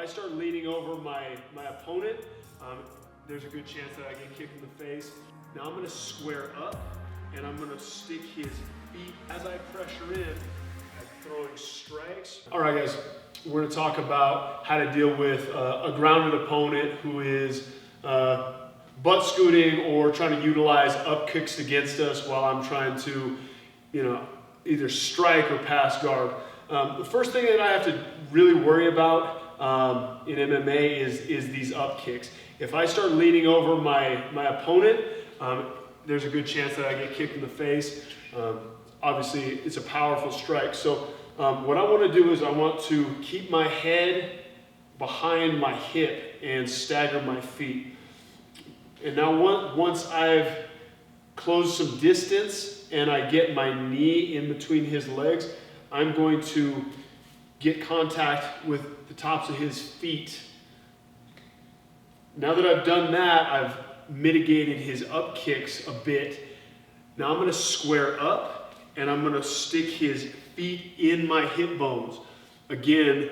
I start leaning over my opponent, there's a good chance that I get kicked in the face. Now I'm gonna square up and I'm gonna stick his feet as I pressure in at throwing strikes. All right, guys, we're gonna talk about how to deal with a grounded opponent who is butt scooting or trying to utilize up kicks against us while I'm trying to, either strike or pass guard. The first thing that I have to really worry about in MMA is these up kicks. If I start leaning over my opponent, there's a good chance that I get kicked in the face. Obviously, it's a powerful strike. So what I want to do is I want to keep my head behind my hip and stagger my feet. And now once I've closed some distance and I get my knee in between his legs, I'm going to get contact with the tops of his feet. Now that I've done that, I've mitigated his up kicks a bit. Now I'm going to square up and I'm going to stick his feet in my hip bones. Again,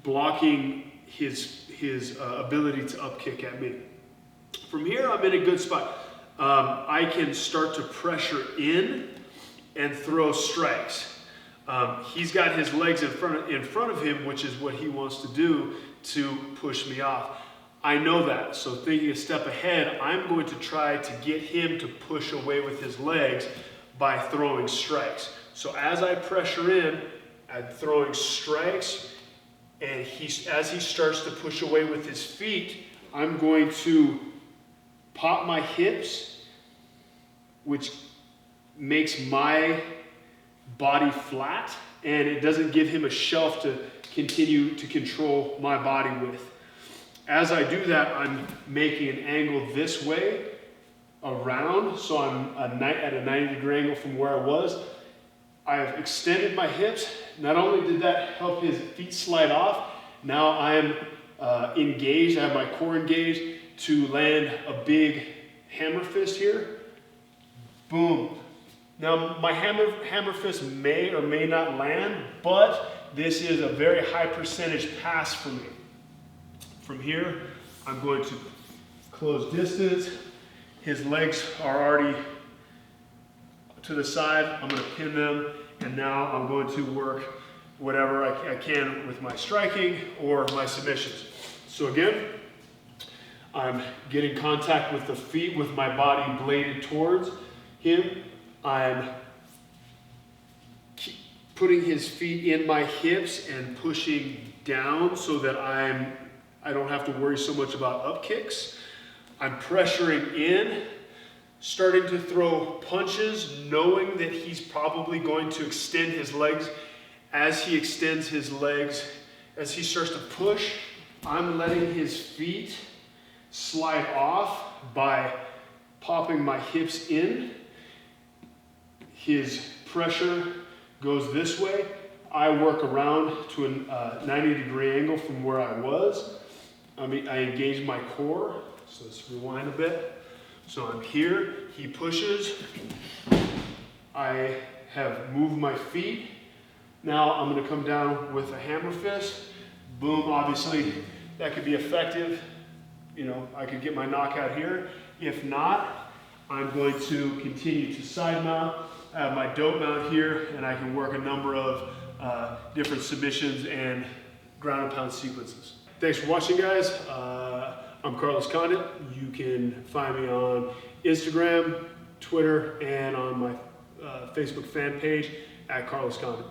blocking his ability to up kick at me. From here, I'm in a good spot. I can start to pressure in and throw strikes. He's got his legs in front of him, which is what he wants to do to push me off. I know that, so thinking a step ahead, I'm going to try to get him to push away with his legs by throwing strikes. So as I pressure in, I'm throwing strikes, and as he starts to push away with his feet, I'm going to pop my hips, which makes my body flat, and it doesn't give him a shelf to continue to control my body with. As I do that, I'm making an angle this way around, so I'm at a 90-degree angle from where I was. I've extended my hips. Not only did that help his feet slide off, now I'm engaged, I have my core engaged to land a big hammer fist here. Boom. Now my hammer fist may or may not land, but this is a very high percentage pass for me. From here, I'm going to close distance. His legs are already to the side. I'm going to pin them, and now I'm going to work whatever I can with my striking or my submissions. So again, I'm getting contact with the feet with my body bladed towards him. I'm putting his feet in my hips and pushing down so that I don't have to worry so much about up kicks. I'm pressuring in, starting to throw punches, knowing that he's probably going to extend his legs. As he extends his legs, as he starts to push, I'm letting his feet slide off by popping my hips in. His pressure goes this way. I work around to a 90-degree angle from where I was. I engage my core, so let's rewind a bit. So I'm here, he pushes. I have moved my feet. Now I'm gonna come down with a hammer fist. Boom, obviously that could be effective. I could get my knockout here. If not, I'm going to continue to side mount. I have my dope mount here, and I can work a number of different submissions and ground and pound sequences. Thanks for watching, guys. I'm Carlos Condit. You can find me on Instagram, Twitter, and on my Facebook fan page at Carlos Condit.